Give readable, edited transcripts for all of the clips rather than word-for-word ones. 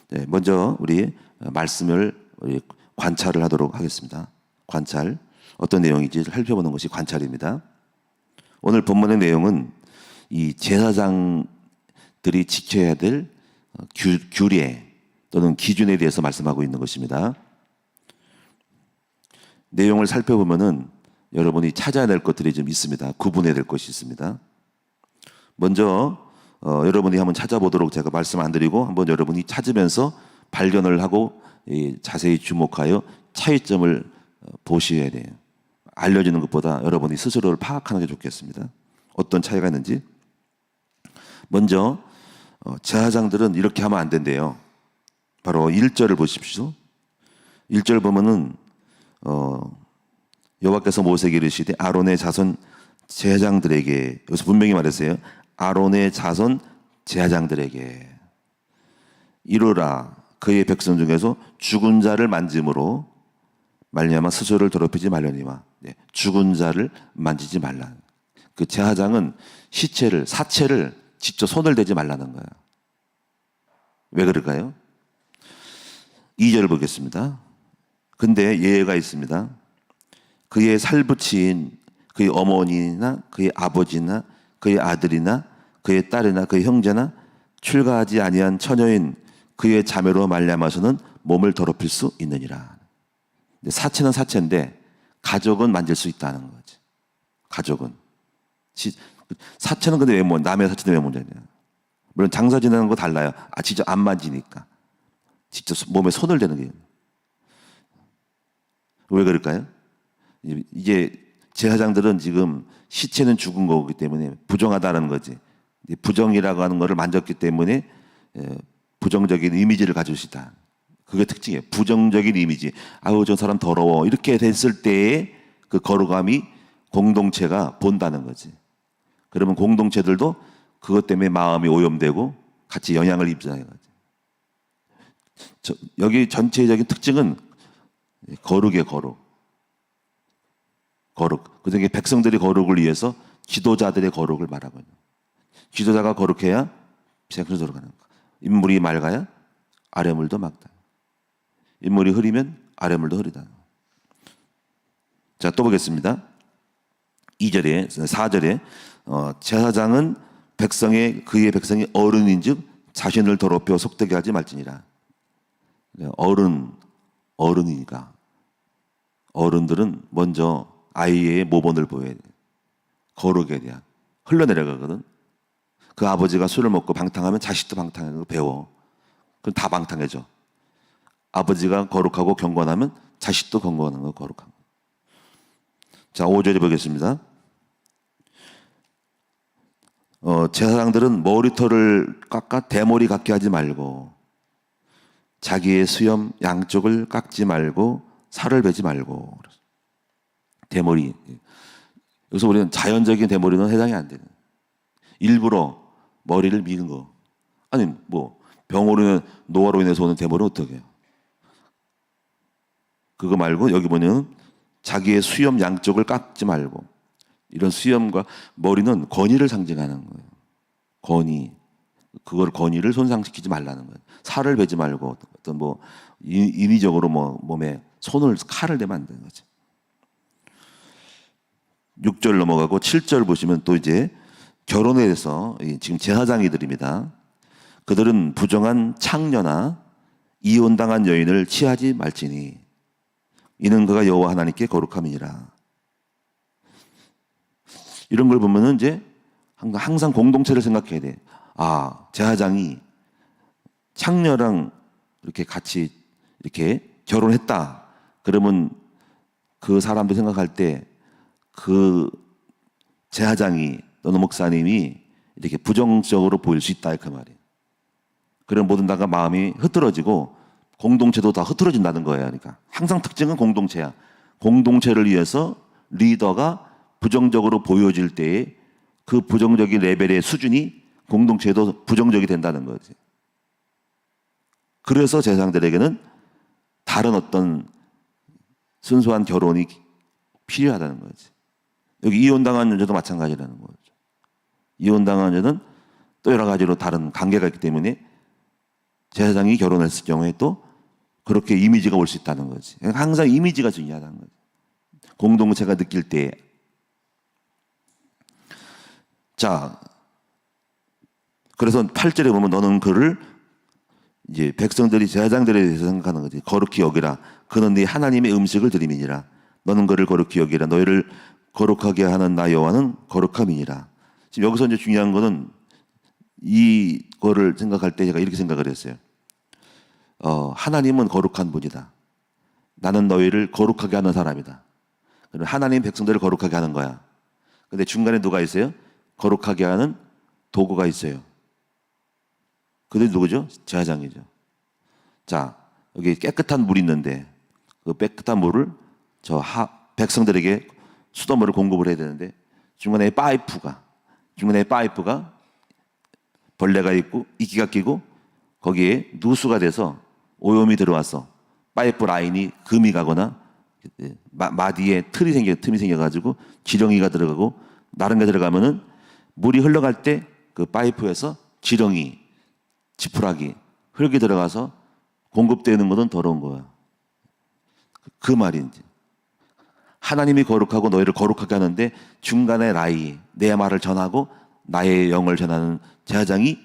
네, 먼저 우리 말씀을 우리 관찰을 하도록 하겠습니다. 관찰. 어떤 내용인지 살펴보는 것이 관찰입니다. 오늘 본문의 내용은 이 제사장들이 지켜야 될 규례 또는 기준에 대해서 말씀하고 있는 것입니다. 내용을 살펴보면은 여러분이 찾아야 될 것들이 좀 있습니다. 구분해야 될 것이 있습니다. 먼저 여러분이 한번 찾아보도록 제가 말씀 안 드리고 한번 여러분이 찾으면서 발견을 하고 자세히 주목하여 차이점을 보셔야 돼요. 알려지는 것보다 여러분이 스스로를 파악하는 게 좋겠습니다. 어떤 차이가 있는지. 먼저 제사장들은 이렇게 하면 안 된대요. 바로 1절을 보십시오. 1절 보면은 여호와께서 모세에게 이르시되 아론의 자손 제사장들에게, 여기서 분명히 말했어요. 아론의 자손 제사장들에게 이르라, 그의 백성 중에서 죽은 자를 만짐으로 말미암아 스스로를 더럽히지 말려니와. 네, 죽은 자를 만지지 말라. 그 제사장은 시체를, 사체를 직접 손을 대지 말라는 거예요. 왜 그럴까요? 2절을 보겠습니다. 근데 예외가 있습니다. 그의 살부친 그의 어머니나 그의 아버지나 그의 아들이나 그의 딸이나 그의 형제나 출가하지 아니한 처녀인 그의 자매로 말미암아서는 몸을 더럽힐 수 있느니라. 사체는 사체인데 가족은 만질 수 있다는 거지. 가족은. 사체는 근데 왜 남의 사체는 왜 문제냐? 물론 장사 지내는 거 달라요. 직접 안 만지니까. 직접 몸에 손을 대는 게. 왜 그럴까요? 이게 제사장들은 지금 시체는 죽은 거기 때문에 부정하다는 거지. 부정이라고 하는 거를 만졌기 때문에 부정적인 이미지를 가질 수 있다. 그게 특징이에요. 부정적인 이미지. 아우 저 사람 더러워. 이렇게 됐을 때의 그 거룩함이 공동체가 본다는 거지. 그러면 공동체들도 그것 때문에 마음이 오염되고 같이 영향을 입자는 거지. 여기 전체적인 특징은 거룩이에요. 거룩. 그중에 백성들이 거룩을 위해서 지도자들의 거룩을 말하거든요. 지도자가 거룩해야 백성들이 가는 거. 인물이 맑아야 아래물도 맑다. 인물이 흐리면 아래물도 흐리다. 자, 또 보겠습니다. 2절에, 4절에 제사장은 그의 백성이 어른인즉 자신을 더럽혀 속되게 하지 말지니라. 어른이니까 어른들은 먼저 아이의 모본을 보여야 돼. 거룩에 대한 흘러내려가거든. 그 아버지가 술을 먹고 방탕하면 자식도 방탕하는 거 배워. 그럼 다 방탕해져. 아버지가 거룩하고 경건하면 자식도 경건한 거 거룩한 거. 자, 5절에 보겠습니다. 제사장들은 머리털을 깎아 대머리 같게 하지 말고 자기의 수염 양쪽을 깎지 말고 살을 베지 말고. 대머리. 여기서 우리는 자연적인 대머리는 해당이 안 되는. 일부러 머리를 미는 거. 아니 병으로 노화로 인해서 오는 대머리는 어떻게 해요? 그거 말고 여기 보면 자기의 수염 양쪽을 깎지 말고. 이런 수염과 머리는 권위를 상징하는 거예요. 권위를 손상시키지 말라는 거예요. 살을 베지 말고 어떤 인위적으로 몸에 칼을 대면 안 되는 거죠. 6절 넘어가고 7절 보시면 또 이제 결혼에 대해서 지금 제사장이들입니다. 그들은 부정한 창녀나 이혼당한 여인을 취하지 말지니 이는 그가 여호와 하나님께 거룩함이니라. 이런 걸 보면은 이제 항상 공동체를 생각해야 돼. 제사장이 창녀랑 이렇게 같이 이렇게 결혼했다. 그러면 그 사람들 생각할 때 그 제사장이 또는 목사님이 이렇게 부정적으로 보일 수 있다 그 말이에요. 그런 모든 다가 마음이 흐트러지고 공동체도 다 흐트러진다는 거예요. 그러니까 항상 특징은 공동체야. 공동체를 위해서 리더가 부정적으로 보여질 때에 그 부정적인 레벨의 수준이 공동체도 부정적이 된다는 거지. 그래서 제사장들에게는 다른 어떤 순수한 결혼이 필요하다는 거지. 여기 이혼당한 여자도 마찬가지라는 거죠. 이혼당한 여자는 또 여러 가지로 다른 관계가 있기 때문에 제사장이 결혼했을 경우에 또 그렇게 이미지가 올 수 있다는 거지. 항상 이미지가 중요하다는 거지. 공동체가 느낄 때. 자, 그래서 8절에 보면 너는 그를 이제 백성들이 제사장들에 대해서 생각하는 거지. 거룩히 여기라. 그는 네 하나님의 음식을 드림이니라. 너는 그를 거룩히 여기라. 너희를 거룩하게 하는 나 여호와는 거룩함이니라. 지금 여기서 이제 중요한 거는 이거를 생각할 때 제가 이렇게 생각을 했어요. 하나님은 거룩한 분이다. 나는 너희를 거룩하게 하는 사람이다. 하나님 백성들을 거룩하게 하는 거야. 근데 중간에 누가 있어요? 거룩하게 하는 도구가 있어요. 그들이 누구죠? 제사장이죠. 자, 여기 깨끗한 물이 있는데 그 깨끗한 물을 백성들에게 수돗물을 공급을 해야 되는데 중간에 파이프가 벌레가 있고 이끼가 끼고 거기에 누수가 돼서 오염이 들어와서 파이프 라인이 금이 가거나 마디에 틈이 생겨가지고 지렁이가 들어가고 다른 게 들어가면은 물이 흘러갈 때 그 파이프에서 지렁이, 지푸라기, 흙이 들어가서 공급되는 것은 더러운 거야. 그 말인지. 하나님이 거룩하고 너희를 거룩하게 하는데 중간에 내 말을 전하고 나의 영을 전하는 제사장이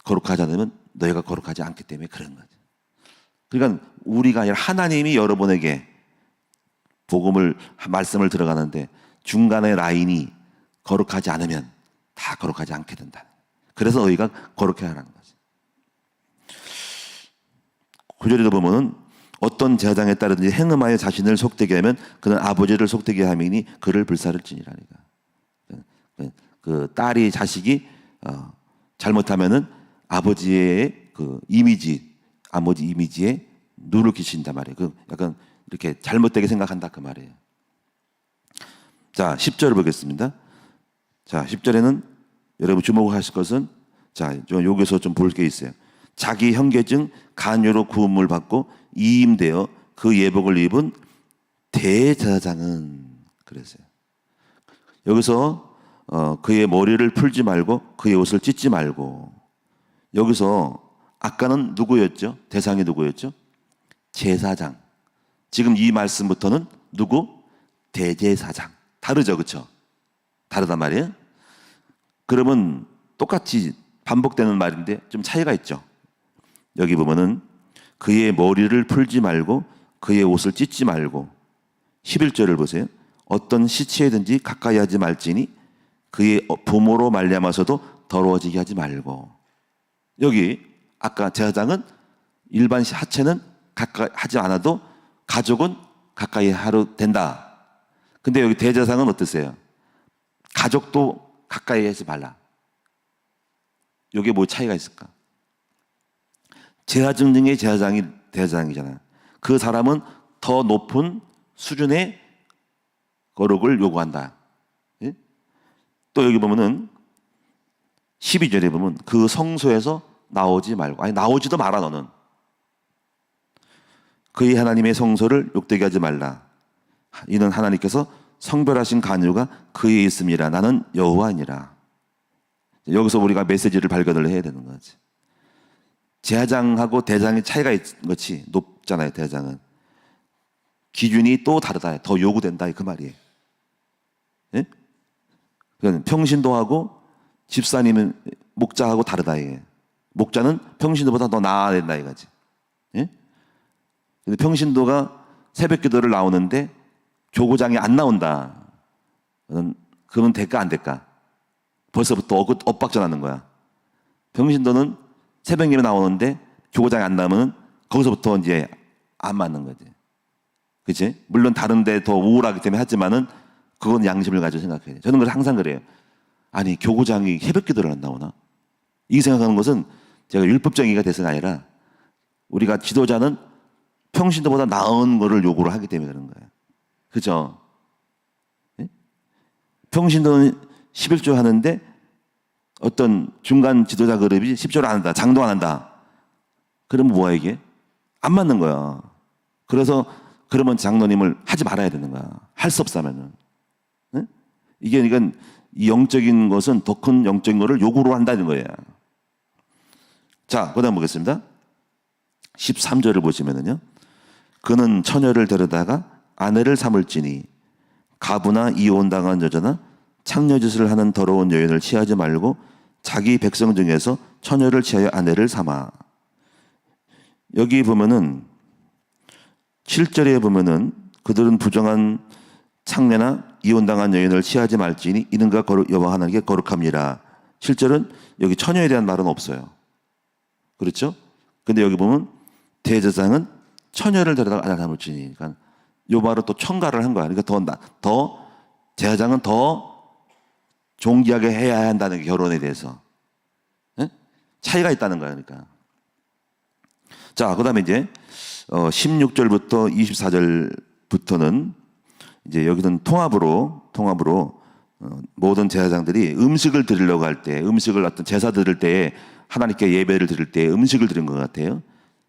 거룩하지 않으면 너희가 거룩하지 않기 때문에 그런 거죠. 그러니까 우리가 아니라 하나님이 여러분에게 말씀을 들어가는데 중간에 라인이 거룩하지 않으면 다 거룩하지 않게 된다. 그래서 너희가 거룩해야 하는 거지. 9절에도 보면은 어떤 제사장에 따르든지 행음하여 자신을 속되게 하면 그는 아버지를 속되게 함이니 그를 불사를지니라니까. 그 딸이 자식이 잘못하면은 아버지의 그 아버지 이미지에 누를 끼친단 말이에요. 그 약간 이렇게 잘못되게 생각한다 그 말이에요. 자, 10절을 보겠습니다. 자, 10절에는 여러분 주목하실 것은 여기서 좀 볼 게 있어요. 자기 형제중 간요로 구음을 받고 이임되어 그 예복을 입은 대제사장은 그랬어요. 여기서 그의 머리를 풀지 말고 그의 옷을 찢지 말고 여기서 아까는 누구였죠? 대상이 누구였죠? 제사장. 지금 이 말씀부터는 누구? 대제사장. 다르죠, 그렇죠? 다르단 말이에요. 그러면 똑같이 반복되는 말인데 좀 차이가 있죠. 여기 보면은 그의 머리를 풀지 말고 그의 옷을 찢지 말고 11절을 보세요. 어떤 시체든지 가까이 하지 말지니 그의 부모로 말미암아서도 더러워지게 하지 말고. 여기 아까 제사장은 일반 하체는 가까이 하지 않아도 가족은 가까이 하려 된다. 근데 여기 대제사장은 어떠세요? 가족도 가까이 하지 말라. 이게 뭐 차이가 있을까? 제사장 중에 제사장이 대제사장이잖아요. 그 사람은 더 높은 수준의 거룩을 요구한다. 예? 또 여기 보면은 12절에 보면 그 성소에서 나오지 말고, 아니 나오지도 마라 너는. 그의 하나님의 성소를 욕되게 하지 말라. 이는 하나님께서 성별하신 간유가 그에 있음이라. 나는 여호와니라. 여기서 우리가 메시지를 발견을 해야 되는 거지. 제사장하고 대장의 차이가 있는 것이 높잖아요. 대장은 기준이 또 다르다. 더 요구된다 그 말이에요. 예? 그러니까 평신도하고 집사님은 목자하고 다르다 이게. 목자는 평신도보다 더 나아야 된다 이거지. 예? 근데 평신도가 새벽기도를 나오는데 교구장이 안 나온다. 그러면 될까 안 될까? 벌써부터 엇박전하는 거야. 평신도는 새벽 예배 나오는데 교구장이 안 나오면 거기서부터 이제 안 맞는 거지. 그치? 물론 다른데 더 우월하기 때문에 하지만은 그건 양심을 가지고 생각해야 돼. 저는 그래서 항상 그래요. 아니 교구장이 새벽 기도를 안 나오나? 이 생각하는 것은 제가 율법정의가 돼서가 아니라 우리가 지도자는 평신도보다 나은 거를 요구를 하기 때문에 그런 거예요. 그죠? 예? 평신도는 11조 하는데 어떤 중간 지도자 그룹이 10조를 안 한다. 장도 안 한다. 그러면 뭐야 이게? 안 맞는 거야. 그래서 그러면 장로님을 하지 말아야 되는 거야. 할 수 없다면은. 예? 이건 이 영적인 것은 더 큰 영적인 거를 요구로 한다는 거예요. 자, 그다음 보겠습니다. 13절을 보시면은요. 그는 처녀를 데려다가 아내를 삼을지니 가부나 이혼당한 여자나 창녀짓을 하는 더러운 여인을 취하지 말고 자기 백성 중에서 처녀를 취하여 아내를 삼아. 여기 보면은 7절에 보면은 그들은 부정한 창녀나 이혼당한 여인을 취하지 말지니 이는가 여호와 하나님께 거룩합니다. 7절은 여기 처녀에 대한 말은 없어요. 그렇죠? 근데 여기 보면 대제사장은 처녀를 데려다가 아내를 삼을지니, 그러니까 요 말은 또 첨가를 한 거야. 그러니까 더 제사장은 더 존귀하게 해야 한다는 게 결혼에 대해서. 네? 차이가 있다는 거야. 그러니까. 자, 그다음에 이제 16절부터 24절부터는 이제 여기는 통합으로 모든 제사장들이 음식을 드리려고 할 때, 음식을 어떤 제사 드릴 때에 하나님께 예배를 드릴 때 음식을 드린 것 같아요.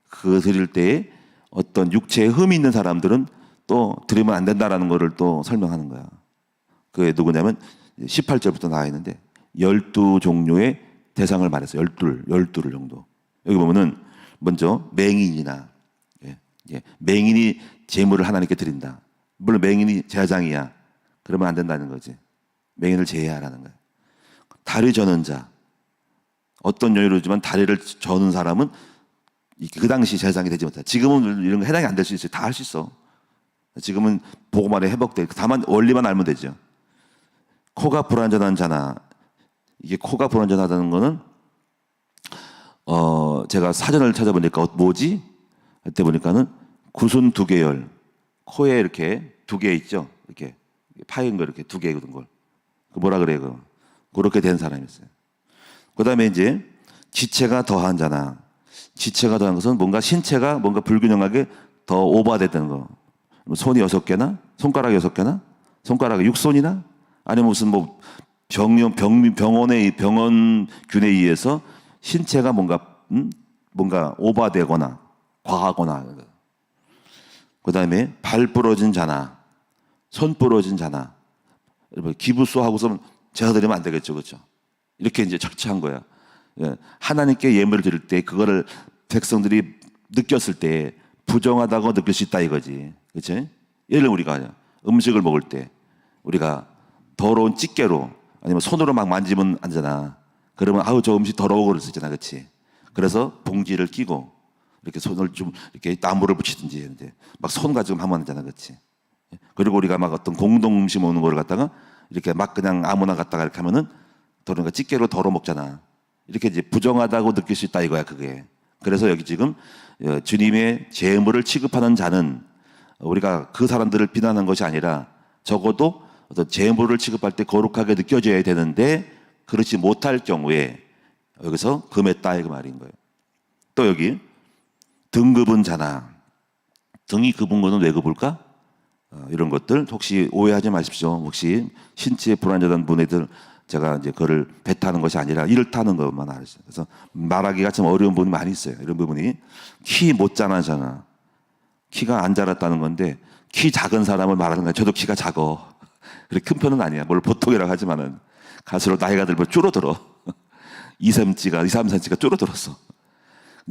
그 드릴 때에 어떤 육체에 흠이 있는 사람들은 또 드리면 안 된다라는 것을 또 설명하는 거야. 그게 누구냐면 18절부터 나와 있는데 12종류의 대상을 말했어요. 12를 정도. 여기 보면은 먼저 맹인이나 맹인이 제물을 하나님께 드린다. 물론 맹인이 제사장이야. 그러면 안 된다는 거지. 맹인을 제외하라는 거야. 다리 저는 자. 어떤 여유로지만 다리를 저는 사람은 그 당시 제사장이 되지 못해. 지금은 이런 거 해당이 안 될 수 있어요. 다 할 수 있어. 지금은 보고만에 회복돼. 다만 원리만 알면 되죠. 코가 불완전한 자나, 이게 코가 불완전하다는 거는 제가 사전을 찾아보니까 뭐지? 그때 보니까는 구순 두 개열, 코에 이렇게 두 개 있죠. 이렇게 파인 거 이렇게 두 개 든 걸. 그 뭐라 그래요? 그렇게 된 사람이었어요. 그다음에 이제 지체가 더한 자나, 지체가 더한 것은 뭔가 신체가 뭔가 불균형하게 더 오버됐다는 거. 손이 6개나, 손가락 6개나, 손가락 6손이나, 아니면 무슨 뭐 병원의 병원균에 의해서 신체가 뭔가 오버되거나 과하거나. 그다음에 발 부러진 자나, 손 부러진 자나, 기부소하고서 제사 드리면 안 되겠죠, 그렇죠? 이렇게 이제 처치한 거야. 하나님께 예물을 드릴 때 그거를 백성들이 느꼈을 때 부정하다고 느낄 수 있다 이거지, 그렇지? 예를 들어 우리가 음식을 먹을 때 우리가 더러운 집게로 아니면 손으로 막 만지면 안 되잖아. 그러면 아우 저 음식 더러워 그럴 수 있잖아, 그렇지? 그래서 봉지를 끼고 이렇게 손을 좀 이렇게 나무를 붙이든지 했는데 막 손 가지고 하면 안 되잖아, 그렇지? 그리고 우리가 막 어떤 공동 음식 먹는 거를 갖다가 이렇게 막 그냥 아무나 갖다가 이렇게 하면은 그러니까 집게로 덜어 먹잖아. 이렇게 이제 부정하다고 느낄 수 있다 이거야, 그게. 그래서 여기 지금 주님의 제물을 취급하는 자는 우리가 그 사람들을 비난한 것이 아니라 적어도 어떤 제물을 취급할 때 거룩하게 느껴져야 되는데 그렇지 못할 경우에 여기서 금했다 이 말인 거예요. 또 여기 등 굽은 자나, 등이 굽은 거는 왜 굽을까? 이런 것들 혹시 오해하지 마십시오. 혹시 신체에 불안정한 분들 제가 이제 그걸 배타는 것이 아니라 이를 타는 것만 알았어요. 그래서 말하기가 좀 어려운 부분이 많이 있어요. 이런 부분이 키 못 자라잖아. 키가 안 자랐다는 건데 키 작은 사람을 말하는 거야. 저도 키가 작어. 그렇게 큰 편은 아니야. 뭘 보통이라고 하지만은 갈수록 나이가 들면 줄어들어. 2cm가 2, 3cm가 줄어들었어.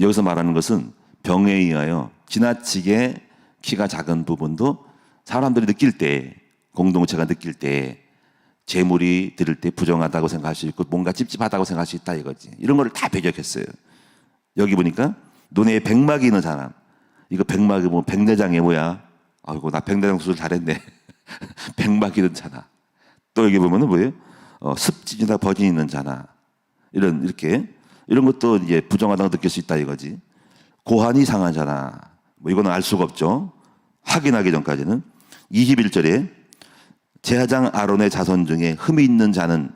여기서 말하는 것은 병에 의하여 지나치게 키가 작은 부분도 사람들이 느낄 때, 공동체가 느낄 때 재물이 드릴 때 부정하다고 생각할 수 있고 뭔가 찝찝하다고 생각할 수 있다 이거지. 이런 거를 다 배격했어요. 여기 보니까 눈에 백막이 있는 사람. 이거 백막이 뭐 백내장이 뭐야? 아이고 나 백내장 수술 잘했네. 백막이 있는 자나. 또 여기 보면은 뭐예요? 습진이나 버진이 있는 자나. 이런 것도 이제 부정하다고 느낄 수 있다 이거지. 고환이 상한 자나. 뭐 이거는 알 수가 없죠. 확인하기 전까지는 21절에 제사장 아론의 자손 중에 흠이 있는 자는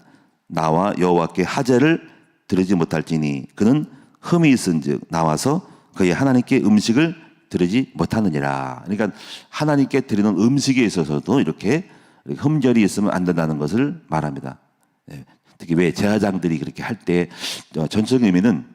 나와 여호와께 하제를 드리지 못할지니 그는 흠이 있은즉 나와서 그의 하나님께 음식을 드리지 못하느니라. 그러니까 하나님께 드리는 음식에 있어서도 이렇게 흠결이 있으면 안 된다는 것을 말합니다. 특히 왜 제사장들이 그렇게 할 때 전적인 의미는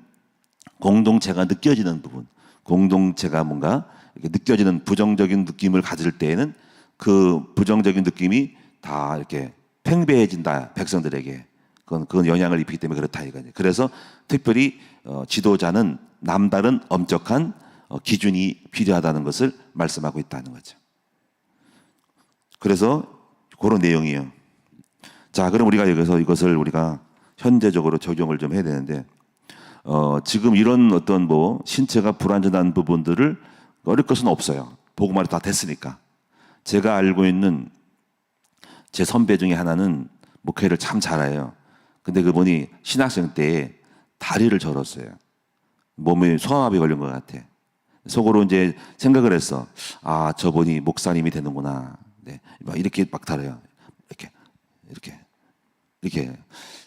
공동체가 느껴지는 부분, 공동체가 뭔가 이렇게 느껴지는 부정적인 느낌을 가질 때에는 그 부정적인 느낌이 다 이렇게 팽배해진다 백성들에게. 그건 영향을 입히기 때문에 그렇다 이거죠. 그래서 특별히 지도자는 남다른 엄격한 기준이 필요하다는 것을 말씀하고 있다는 거죠. 그래서 그런 내용이에요. 자, 그럼 우리가 여기서 이것을 우리가 현대적으로 적용을 좀 해야 되는데, 지금 이런 어떤 신체가 불완전한 부분들을 어릴 것은 없어요. 보고말이 다 됐으니까. 제가 알고 있는 제 선배 중에 하나는 목회를 참 잘해요. 근데 그분이 신학생 때 다리를 절었어요. 몸에 소아마비 걸린 것 같아. 속으로 이제 생각을 했어. 아, 저분이 목사님이 되는구나. 네. 막 이렇게 막 다뤄요. 이렇게.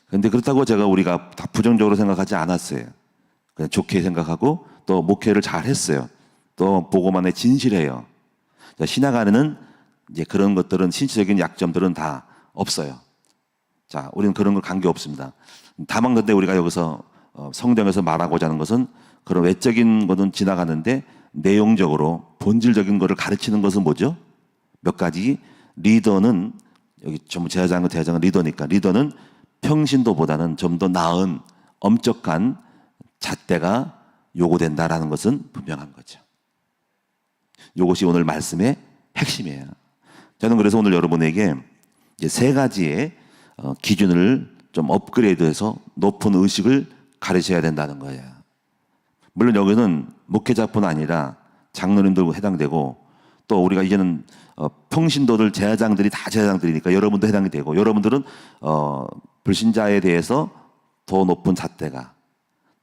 근데 그렇다고 우리가 다 부정적으로 생각하지 않았어요. 그냥 좋게 생각하고 또 목회를 잘 했어요. 또 보고만에 진실해요. 신학 안에는 이제 그런 것들은 신체적인 약점들은 다 없어요. 자, 우리는 그런 걸 관계 없습니다. 다만 근데 우리가 여기서 성경에서 말하고자 하는 것은 그런 외적인 것은 지나가는데 내용적으로 본질적인 것을 가르치는 것은 뭐죠? 몇 가지. 리더는 여기 전부 대장은 리더니까 리더는 평신도보다는 좀 더 나은 엄격한 잣대가 요구된다라는 것은 분명한 거죠. 이것이 오늘 말씀의 핵심이에요. 저는 그래서 오늘 여러분에게 이제 세 가지의 기준을 좀 업그레이드해서 높은 의식을 가르쳐야 된다는 거예요. 물론 여기는 목회자뿐 아니라 장로님도 해당되고 또 우리가 이제는 평신도들 제사장들이 다 제사장들이니까 여러분도 해당이 되고 여러분들은 불신자에 대해서 더 높은 잣대가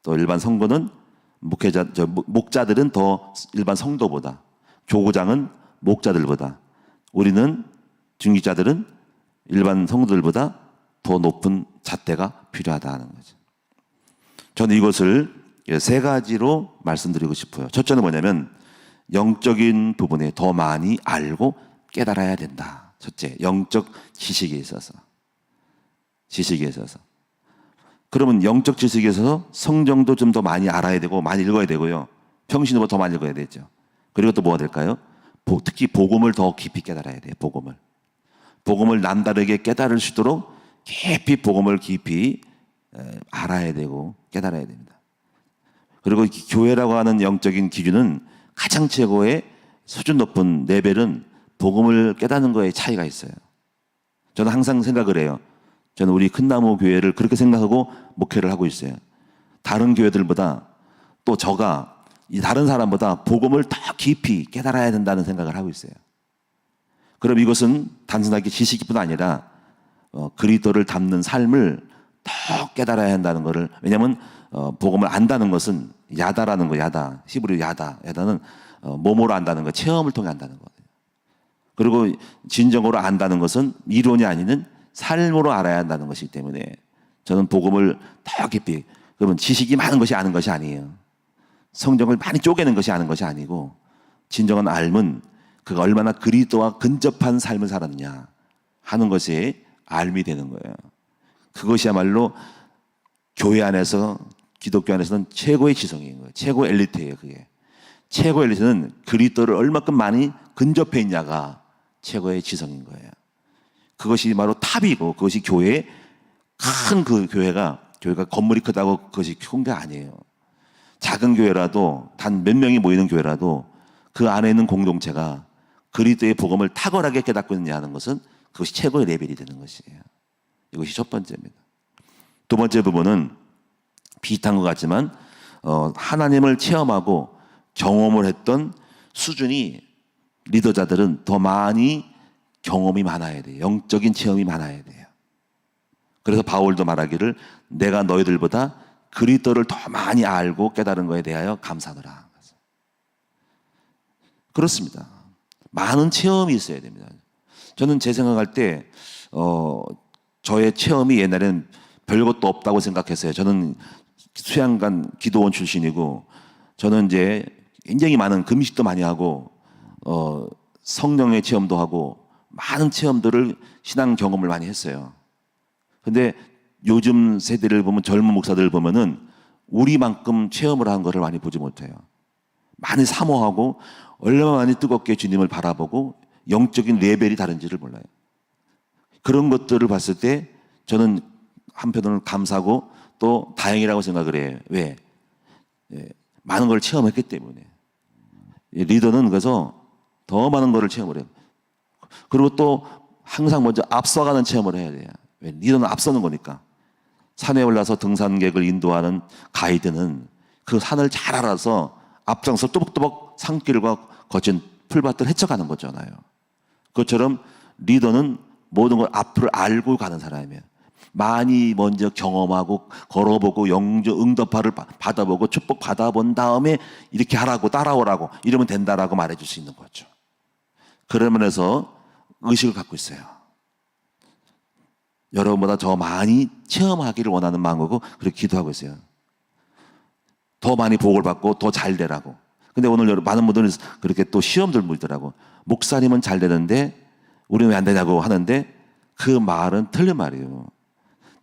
또 일반 성도는 목자들은 더 일반 성도보다 조구장은 목자들보다 우리는 중직자들은 일반 성도들보다 더 높은 잣대가 필요하다는 거죠. 저는 이것을 세 가지로 말씀드리고 싶어요. 첫째는 뭐냐면 영적인 부분에 더 많이 알고 깨달아야 된다. 첫째, 영적 지식에 있어서. 그러면 영적 지식에 있어서 성경도 좀 더 많이 알아야 되고 많이 읽어야 되고요. 평신도보다 더 많이 읽어야 되죠. 그리고 또 뭐가 될까요? 특히 복음을 더 깊이 깨달아야 돼요. 복음을 남다르게 깨달을 수 있도록 깊이 복음을 깊이 알아야 되고 깨달아야 됩니다. 그리고 교회라고 하는 영적인 기준은 가장 최고의 수준 높은 레벨은 복음을 깨닫는 거에 차이가 있어요. 저는 항상 생각을 해요. 저는 우리 큰나무 교회를 그렇게 생각하고 목회를 하고 있어요. 다른 교회들보다 또 다른 사람보다 복음을 더 깊이 깨달아야 된다는 생각을 하고 있어요. 그럼 이것은 단순하게 지식뿐 아니라 그리스도를 닮는 삶을 더 깨달아야 한다는 것을 왜냐하면 복음을 안다는 것은 야다라는 거 야다 히브리 야다는 몸으로 안다는 거 체험을 통해 안다는 거예요. 그리고 진정으로 안다는 것은 이론이 아니는 삶으로 알아야 한다는 것이기 때문에 저는 복음을 더 깊이 그러면 지식이 많은 것이 아는 것이 아니에요. 성경을 많이 쪼개는 것이 아는 것이 아니고 진정한 알면 그가 얼마나 그리스도와 근접한 삶을 살았느냐 하는 것이 알미 되는 거예요. 그것이야말로 교회 안에서 기독교 안에서는 최고의 지성인 거예요. 최고의 엘리트예요. 그게 최고의 엘리트는 그리스도를 얼마큼 많이 근접해 있냐가 최고의 지성인 거예요. 그것이 바로 탑이고 그것이 교회의 큰 그 교회가 건물이 크다고 그것이 큰 게 아니에요. 작은 교회라도 단 몇 명이 모이는 교회라도 그 안에 있는 공동체가 그리스도의 복음을 탁월하게 깨닫고 있느냐는 것은 그것이 최고의 레벨이 되는 것이에요. 이것이 첫 번째입니다. 두 번째 부분은 비슷한 것 같지만 하나님을 체험하고 경험을 했던 수준이 리더자들은 더 많이 경험이 많아야 돼요. 영적인 체험이 많아야 돼요. 그래서 바울도 말하기를 내가 너희들보다 그리스도를 더 많이 알고 깨달은 것에 대하여 감사하노라. 그렇습니다. 많은 체험이 있어야 됩니다. 저는 제 생각할 때 저의 체험이 옛날에는 별것도 없다고 생각했어요. 저는 수양관 기도원 출신이고 저는 이제 굉장히 많은 금식도 많이 하고 성령의 체험도 하고 많은 체험들을 신앙 경험을 많이 했어요. 근데 요즘 세대를 보면 젊은 목사들을 보면은 우리만큼 체험을 한 것을 많이 보지 못해요. 많이 사모하고 얼마나 많이 뜨겁게 주님을 바라보고 영적인 레벨이 다른지를 몰라요. 그런 것들을 봤을 때 저는 한편으로는 감사하고 또 다행이라고 생각을 해요. 왜? 예, 많은 걸 체험했기 때문에. 리더는 그래서 더 많은 것을 체험을 해요. 그리고 또 항상 먼저 앞서가는 체험을 해야 돼요. 왜? 리더는 앞서는 거니까. 산에 올라서 등산객을 인도하는 가이드는 그 산을 잘 알아서 앞장서 또박또박 산길과 거친 풀밭을 헤쳐가는 거잖아요. 그것처럼 리더는 모든 걸 앞을 알고 가는 사람이에요. 많이 먼저 경험하고 걸어보고 응답하를 받아보고 축복 받아본 다음에 이렇게 하라고 따라오라고 이러면 된다라고 말해줄 수 있는 거죠. 그런 면에서 의식을 갖고 있어요. 여러분보다 더 많이 체험하기를 원하는 마음이고 그렇게 기도하고 있어요. 더 많이 복을 받고 더 잘 되라고. 근데 오늘 많은 분들은 그렇게 또 시험들 물더라고. 목사님은 잘 되는데 우리는 왜 안 되냐고 하는데 그 말은 틀린 말이에요.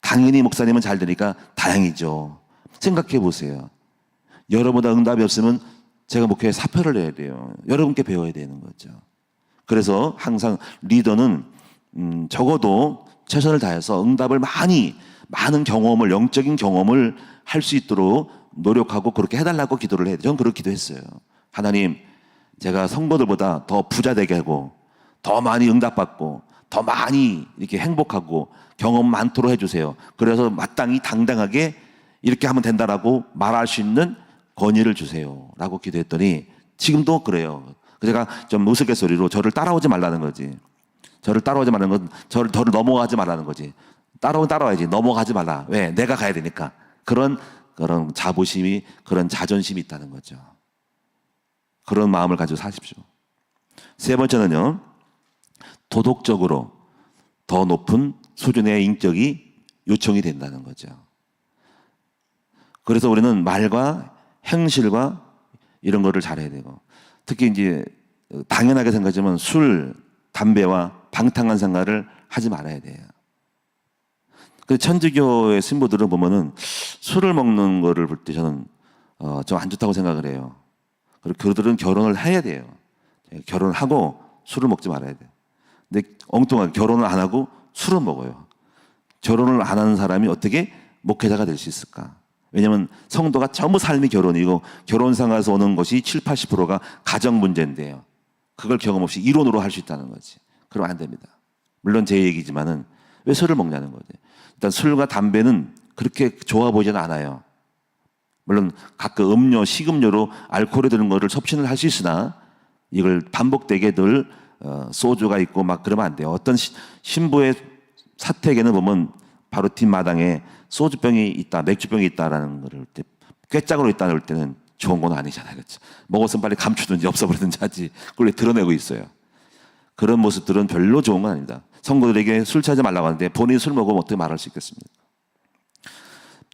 당연히 목사님은 잘 되니까 다행이죠. 생각해 보세요. 여러분보다 응답이 없으면 제가 목회에 사표를 내야 돼요. 여러분께 배워야 되는 거죠. 그래서 항상 리더는 적어도 최선을 다해서 응답을 많은 경험을, 영적인 경험을 할 수 있도록 노력하고 그렇게 해달라고 기도를 해요. 저는 그렇게 기도했어요. 하나님, 제가 성도들보다 더 부자 되게 하고 더 많이 응답받고 더 많이 이렇게 행복하고 경험 많도록 해주세요. 그래서 마땅히 당당하게 이렇게 하면 된다라고 말할 수 있는 권위를 주세요. 라고 기도했더니 지금도 그래요. 제가 좀 우스갯소리로 저를 따라오지 말라는 거지. 저를 따라오지 말라는 건 저를 넘어가지 말라는 거지. 따라와야지. 넘어가지 말라. 왜? 내가 가야 되니까. 그런 자부심이, 그런 자존심이 있다는 거죠. 그런 마음을 가지고 사십시오. 세 번째는요, 도덕적으로 더 높은 수준의 인격이 요청이 된다는 거죠. 그래서 우리는 말과 행실과 이런 거를 잘해야 되고, 특히 이제 당연하게 생각하지만 술, 담배와 방탕한 생활을 하지 말아야 돼요. 근데 천주교의 신부들은 보면은 술을 먹는 거를 볼 때 저는 좀 안 좋다고 생각을 해요. 그리고 그들은 결혼을 해야 돼요. 결혼을 하고 술을 먹지 말아야 돼요. 근데 엉뚱하게 결혼을 안 하고 술을 먹어요. 결혼을 안 하는 사람이 어떻게 목회자가 될 수 있을까? 왜냐하면 성도가 전부 삶이 결혼이고 결혼 생활에서 오는 것이 7, 80%가 가정 문제인데요. 그걸 경험 없이 이론으로 할 수 있다는 거지. 그러면 안 됩니다. 물론 제 얘기지만은 왜 술을 먹냐는 거죠. 일단 술과 담배는 그렇게 좋아 보이지는 않아요. 물론 가끔 음료, 식음료로 알코올에 드는 거를 섭취를 할 수 있으나 이걸 반복되게 늘 소주가 있고 막 그러면 안 돼요. 어떤 신부의 사택에는 보면 바로 뒷마당에 소주병이 있다, 맥주병이 있다라는 거를 꾀짝으로 있다는 걸 때는 좋은 건 아니잖아요. 그렇죠? 먹었으면 빨리 감추든지 없애버리든지 하지. 그걸 드러내고 있어요. 그런 모습들은 별로 좋은 건 아닙니다. 성도들에게 술 취하지 말라고 하는데 본인이 술 먹으면 어떻게 말할 수 있겠습니까?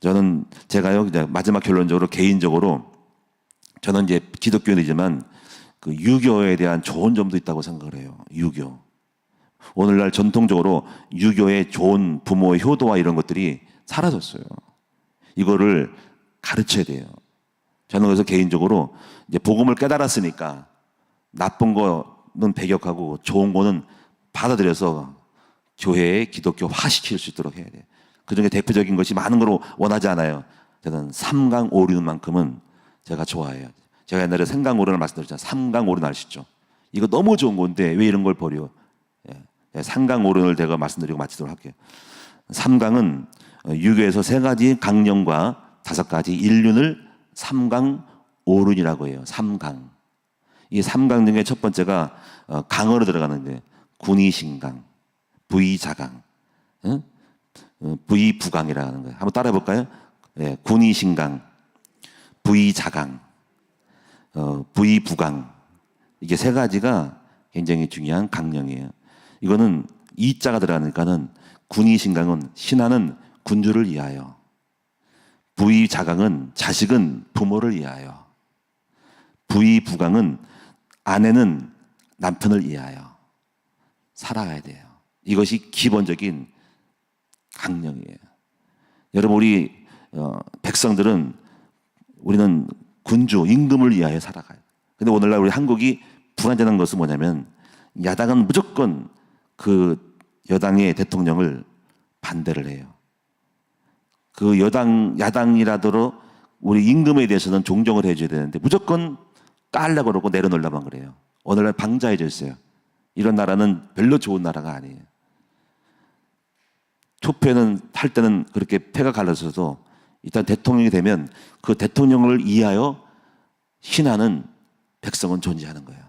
저는 제가요, 이제 마지막 결론적으로 개인적으로 저는 이제 기독교인이지만 그 유교에 대한 좋은 점도 있다고 생각을 해요. 유교. 오늘날 전통적으로 유교의 좋은 부모의 효도와 이런 것들이 사라졌어요. 이거를 가르쳐야 돼요. 저는 그래서 개인적으로 이제 복음을 깨달았으니까 나쁜 거는 배격하고 좋은 거는 받아들여서 교회에 기독교화시킬 수 있도록 해야 돼요. 그중에 대표적인 것이 많은 걸 원하지 않아요. 저는 삼강오륜만큼은 제가 좋아해요. 제가 옛날에 생강오륜을 말씀드렸잖아요. 삼강오륜 아시죠? 이거 너무 좋은 건데 왜 이런 걸 버려? 삼강오륜을 제가 말씀드리고 마치도록 할게요. 삼강은 유교에서 세 가지 강령과 다섯 가지 일륜을 삼강오륜이라고 해요. 삼강. 이 삼강 중에 첫 번째가 강어로 들어가는데 군의신강, 부의자강, 부의부강이라는 거예요. 한번 따라해 볼까요? 예, 군의신강, 부의자강, 부의부강. 이게 세 가지가 굉장히 중요한 강령이에요. 이거는 이자가 들어가니까는 군의신강은 신하는 군주를 위하여, 부의자강은 자식은 부모를 위하여, 부의부강은 아내는 남편을 위하여 살아가야 돼요. 이것이 기본적인 강령이에요. 여러분, 우리 백성들은 우리는 군주, 임금을 위하여 살아가요. 근데 오늘날 우리 한국이 불안정한 것은 뭐냐면 야당은 무조건 그 여당의 대통령을 반대를 해요. 그 야당이라도 우리 임금에 대해서는 존경을 해줘야 되는데 무조건 깔려고 그러고 내려놓으려만 그래요. 오늘날 방자해져 있어요. 이런 나라는 별로 좋은 나라가 아니에요. 투표는 할 때는 그렇게 패가 갈라서도 일단 대통령이 되면 그 대통령을 이하여 신하는 백성은 존재하는 거예요.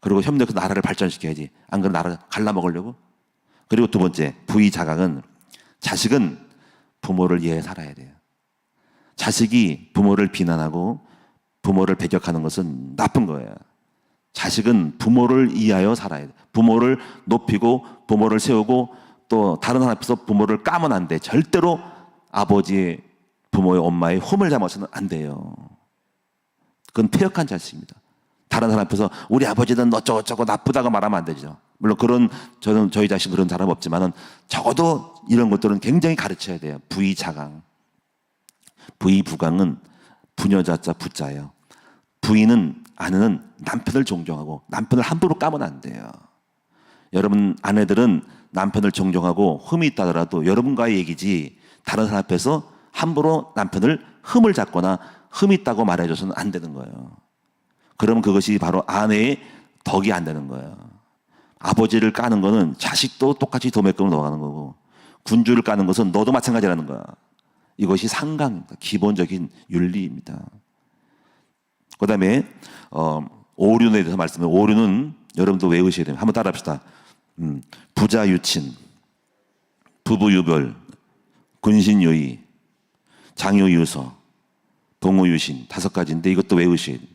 그리고 협력해서 나라를 발전시켜야지. 안 그러면 나라를 갈라먹으려고. 그리고 두 번째, 부의자강은 자식은 부모를 이해해 살아야 돼요. 자식이 부모를 비난하고 부모를 배격하는 것은 나쁜 거예요. 자식은 부모를 이해하여 살아야 돼. 부모를 높이고 부모를 세우고 또 다른 사람 앞에서 부모를 까면 안 돼. 절대로 아버지의 부모의 엄마의 홈을 잡아서는 안 돼요. 그건 폐역한 자식입니다. 다른 사람 앞에서 우리 아버지는 어쩌고저쩌고 나쁘다고 말하면 안 되죠. 물론 저희 자식 그런 사람 없지만은 적어도 이런 것들은 굉장히 가르쳐야 돼요. 부의자강. 부의부강은 부녀자자 부자예요. 부인은 아내는 남편을 존경하고 남편을 함부로 까면 안 돼요. 여러분 아내들은 남편을 존경하고 흠이 있다더라도 여러분과의 얘기지 다른 사람 앞에서 함부로 남편을 흠을 잡거나 흠이 있다고 말해줘서는 안 되는 거예요. 그러면 그것이 바로 아내의 덕이 안 되는 거예요. 아버지를 까는 거는 자식도 똑같이 도매금을 넣어가는 거고 군주를 까는 것은 너도 마찬가지라는 거야. 이것이 상강입니다. 기본적인 윤리입니다. 그 다음에 오륜에 대해서 말씀해요. 오륜은 여러분도 외우셔야 돼요. 한번 따라합시다. 부자유친, 부부유별, 군신유의, 장유유서, 동호유신 5가지인데 이것도 외우셔야 돼요.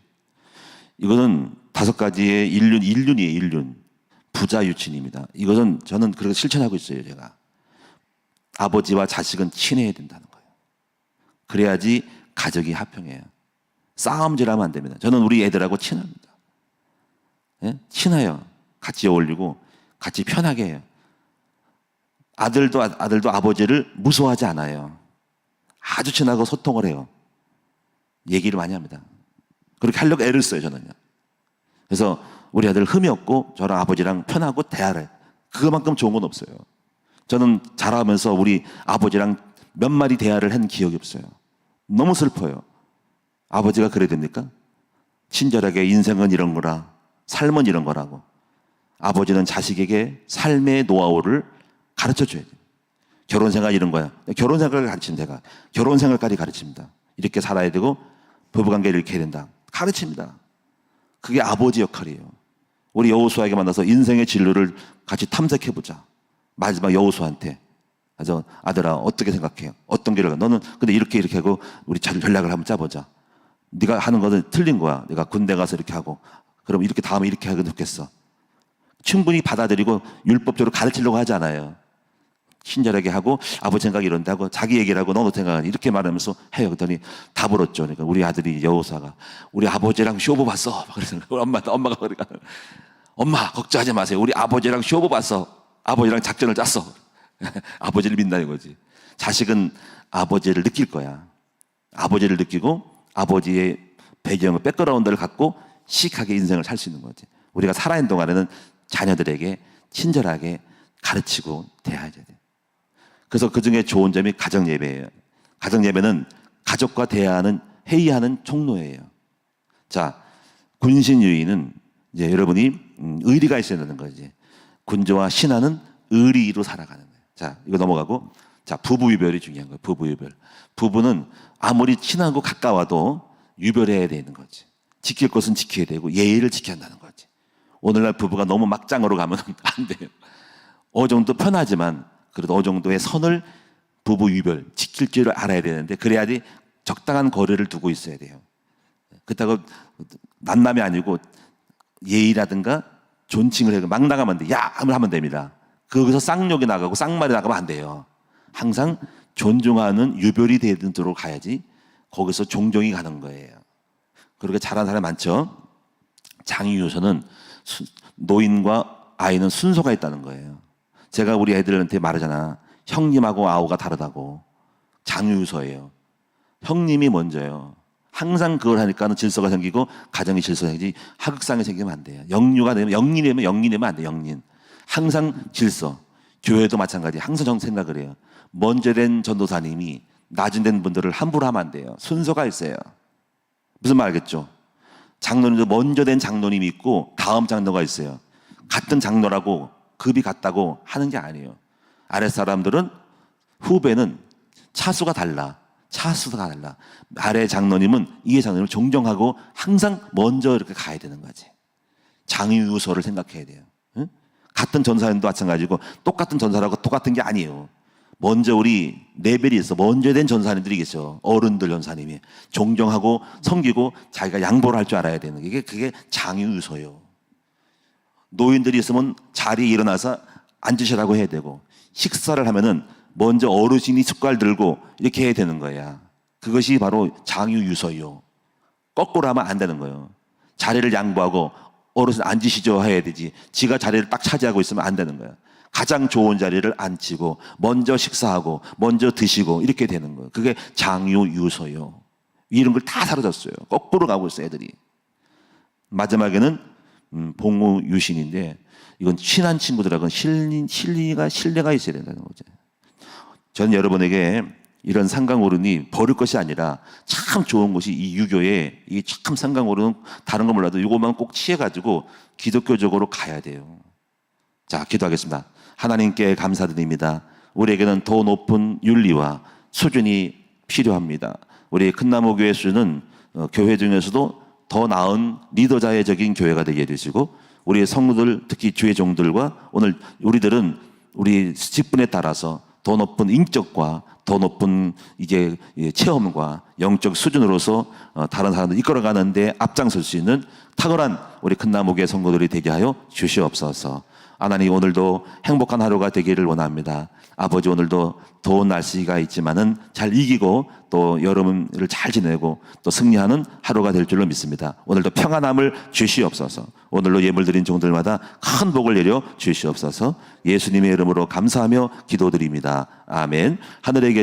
이거는 5가지의 일륜이에요. 일륜. 부자유친입니다. 이것은 저는 그렇게 실천하고 있어요. 제가. 아버지와 자식은 친해야 된다는 거예요. 그래야지 가족이 화평해요. 싸움질하면 안 됩니다. 저는 우리 애들하고 친합니다. 예? 친해요. 같이 어울리고 같이 편하게 해요. 아들도 아버지를 무서워하지 않아요. 아주 친하고 소통을 해요. 얘기를 많이 합니다. 그렇게 하려고 애를 써요, 저는요. 그래서 우리 아들 흠이 없고 저랑 아버지랑 편하고 대화를 해요. 그만큼 좋은 건 없어요. 저는 자라면서 우리 아버지랑 몇 마디 대화를 한 기억이 없어요. 너무 슬퍼요. 아버지가 그래야 됩니까? 친절하게 인생은 이런 거라, 삶은 이런 거라고. 아버지는 자식에게 삶의 노하우를 가르쳐 줘야 돼요. 결혼 생활 이런 거야. 결혼 생활을 가르치면 제가 결혼 생활까지 가르칩니다. 이렇게 살아야 되고 부부관계를 이렇게 해야 된다. 가르칩니다. 그게 아버지 역할이에요. 우리 여호수아에게 만나서 인생의 진로를 같이 탐색해보자. 마지막 여호수아한테 아들아 어떻게 생각해요? 어떤 길을 가? 너는 근데 이렇게 하고 우리 전략을 한번 짜보자. 네가 하는 거는 틀린 거야. 네가 군대 가서 이렇게 하고 그럼 이렇게 다음에 이렇게 하면 좋겠어. 충분히 받아들이고 율법적으로 가르치려고 하지 않아요. 친절하게 하고 아버지 생각이 이런데 하고 자기 얘기를 하고 너도 생각하니 이렇게 말하면서 해요. 그랬더니 다 불었죠. 그러니까 우리 아들이 여호사가 우리 아버지랑 쇼부 봤어. 그래서 엄마가 그러니까 엄마 걱정하지 마세요. 우리 아버지랑 쇼부 봤어. 아버지랑 작전을 짰어. 아버지를 믿는다는 거지. 자식은 아버지를 느낄 거야. 아버지를 느끼고 아버지의 배경을 백그라운드를 갖고 시크하게 인생을 살 수 있는 거지. 우리가 살아있는 동안에는 자녀들에게 친절하게 가르치고 대해야 돼. 그래서 그 중에 좋은 점이 가정예배예요. 가정예배는 가족과 대화하는, 회의하는 총로예요. 자, 군신유의는 이제 여러분이 의리가 있어야 되는 거지. 군주와 신하는 의리로 살아가는 거예요. 자, 이거 넘어가고. 자, 부부유별이 중요한 거예요. 부부유별. 부부는 아무리 친하고 가까워도 유별해야 되는 거지. 지킬 것은 지켜야 되고 예의를 지켜야 한다는 거지. 오늘날 부부가 너무 막장으로 가면 안 돼요. 어느 정도 편하지만 그래도 어느 정도의 선을 부부 유별 지킬 줄 알아야 되는데 그래야지 적당한 거리를 두고 있어야 돼요. 그렇다고 만남이 아니고 예의라든가 존칭을 해서 막 나가면 안 돼. 야! 하면 됩니다. 거기서 쌍욕이 나가고 쌍말이 나가면 안 돼요. 항상 존중하는 유별이 되도록 가야지 거기서 종종이 가는 거예요. 그렇게 잘하는 사람이 많죠. 장유유서는 노인과 아이는 순서가 있다는 거예요. 제가 우리 애들한테 말하잖아. 형님하고 아우가 다르다고. 장유유서예요. 형님이 먼저예요. 항상 그걸 하니까 질서가 생기고 가정이 질서가 생기지 하극상이 생기면 안 돼요. 영유가 되면 영린이 되면 안 돼요. 영린. 항상 질서. 교회도 마찬가지. 항상 정 생각을 해요. 먼저 된 전도사님이 낮은 된 분들을 함부로 하면 안 돼요. 순서가 있어요. 무슨 말 알겠죠? 장로님도 먼저 된 장로님이 있고 다음 장로가 있어요. 같은 장로라고 급이 같다고 하는 게 아니에요. 아랫사람들은, 후배는 차수가 달라. 차수가 달라. 아래 장로님은 위에 장로님을 존경하고 항상 먼저 이렇게 가야 되는 거지. 장유유서를 생각해야 돼요. 응? 같은 전사님도 마찬가지고 똑같은 전사라고 똑같은 게 아니에요. 먼저 우리 레벨이 있어. 먼저 된 전사님들이 계셔. 어른들 전사님이 존경하고 섬기고 자기가 양보를 할 줄 알아야 되는 게 그게 장유유서예요. 노인들이 있으면 자리에 일어나서 앉으시라고 해야 되고, 식사를 하면은 먼저 어르신이 숟갈 들고 이렇게 해야 되는 거야. 그것이 바로 장유유서요. 거꾸로 하면 안 되는 거예요. 자리를 양보하고 어르신 앉으시죠 해야 되지. 지가 자리를 딱 차지하고 있으면 안 되는 거야. 가장 좋은 자리를 앉히고 먼저 식사하고 먼저 드시고 이렇게 되는 거예요. 그게 장유유서요. 이런 걸 다 사라졌어요. 거꾸로 가고 있어요, 애들이. 마지막에는 봉우유신인데, 이건 친한 친구들하고는 신뢰가 있어야 된다는 거죠. 저는 여러분에게 이런 상강오른이 버릴 것이 아니라 참 좋은 것이 이 유교에, 이 참 상강오른은 다른 건 몰라도 이것만 꼭 취해가지고 기독교적으로 가야 돼요. 자, 기도하겠습니다. 하나님께 감사드립니다. 우리에게는 더 높은 윤리와 수준이 필요합니다. 우리 큰나무교회 수준은 교회 중에서도 더 나은 리더자회적인 교회가 되게 해주시고, 우리 성도들, 특히 주의 종들과 오늘 우리들은 우리 직분에 따라서 더 높은 인격과 더 높은 이제 체험과 영적 수준으로서 다른 사람들 이끌어가는데 앞장설 수 있는 탁월한 우리 큰나무교회 성도들이 되게 하여 주시옵소서. 하나님, 오늘도 행복한 하루가 되기를 원합니다. 아버지, 오늘도 더운 날씨가 있지만은 잘 이기고 또 여름을 잘 지내고 또 승리하는 하루가 될 줄로 믿습니다. 오늘도 평안함을 주시옵소서. 오늘로 예물 드린 종들마다 큰 복을 내려 주시옵소서. 예수님의 이름으로 감사하며 기도드립니다. 아멘. 하늘에 계신